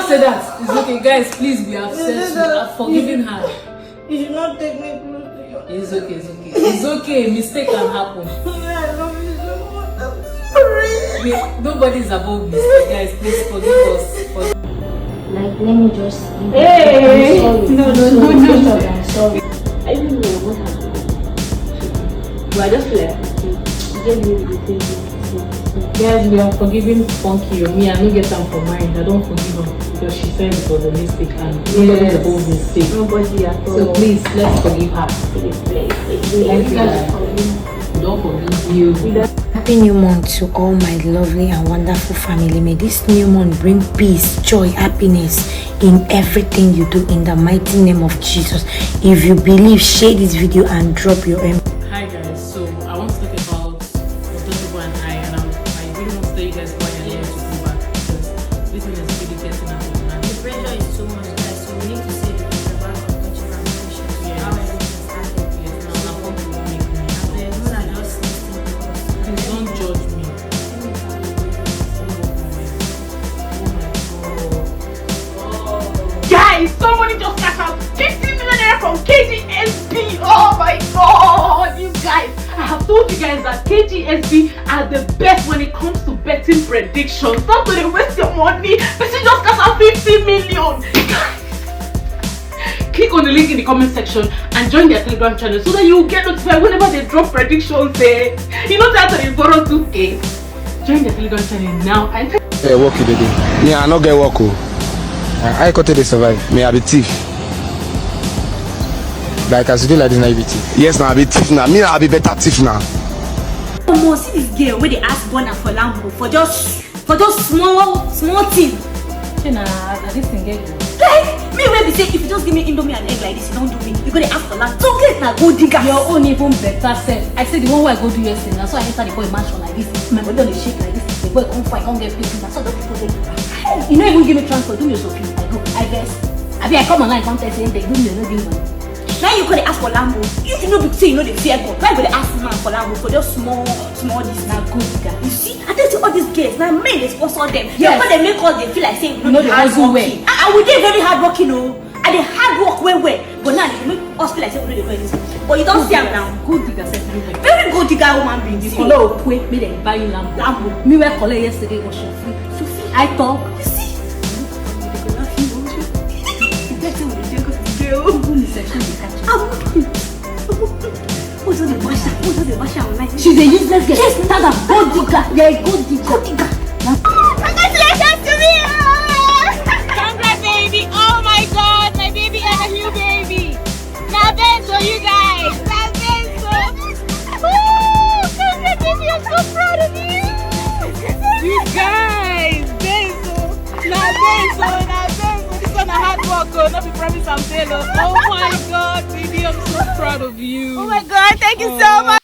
say that. It's okay, guys. Please be upset. I've forgiven her. You should not take me close to you. It's okay. It's okay. It's okay. Mistake can happen. I love you so much. I'm sorry. Nobody's above mistake, guys. Please forgive us. Like, let me just. Hey! No. I'm sorry. I don't know what happened. But I just feel like gave you the thing. Guys, we are forgiving Funky. Me, I don't get them for mine. I don't forgive her because she said it was a mistake and nobody's above mistake. Nobody at all. So please, let's forgive her. Please. Thank you. Don't forgive you. Happy new month to all my lovely and wonderful family. May this new month bring peace, joy, happiness in everything you do in the mighty name of Jesus. If you believe, share this video and drop your Hi guys, so I want to talk about Ototobo and I really want to tell you guys why I need to go back because this one is really getting out of hand. The pressure is too much, guys, so we need to say the truth about Ototobo and Precious. How everything started. Yes, now I hope you won't make me. And the moon are just listening to us. Please don't judge me. Guys, somebody just got out 50 million naira from KGSB. Oh my god, you guys. I have told you guys that KGSB are the best when it comes to betting predictions. Stop to waste your money. Person just got out 50 million. Guys, click on the link in the comment section and join their Telegram channel so that you will get notified whenever they drop predictions. You know that they borrow 2K. Join the Telegram channel now and hey, work you today. Me, I not get work. I got to survive. Me, I be thief. Like as you do like this, I be thief. Yes, now I be thief now. Me, I be better thief now. Almost see this girl where they ask Bonner for Lambo for just small things. This thing get good. Like me where they say if you just give me Indomie and egg like this, you don't do me. You gotta ask for Lambo. So get na go digger. Your own even better self. I said the one where I go do yesterday. That's why I enter the boy mansion like this. My body on the shake like this. The boy come fight, come get people. That's how the people say. You know even give me transport. Do me so few. I go. I guess. I come online come tell saying they do me no give money. Now you gotta ask for Lambo. If you know big say you know the fear God, why would they ask man for Lambo for just small this now good digger? You see, I tell you all these girls now men they sponsor them. Yes. Because they make us they feel like saying you know the hustle way. And we did very hard working, and they hard work way. But now they make us feel like saying we know they do this. But you don't see them now. Good digger said Very good digger woman being the this. color quick made them buy you Lambo. Me where color yesterday was so free. I talk. You see? She's a useless girl. Yes, that's a gold digger. Yeah, a gold digger. Congratulations to me! Congrats, baby! Oh my god, my baby and a new baby! Now thanks for you guys! Now thanks for... Woo! Congrats, baby! I'm so proud of you! You guys! Thanks so... Now thanks so... This one a hard work, not be promise and fail. Oh my god, baby! I'm so proud of you! Oh my god, thank you so much!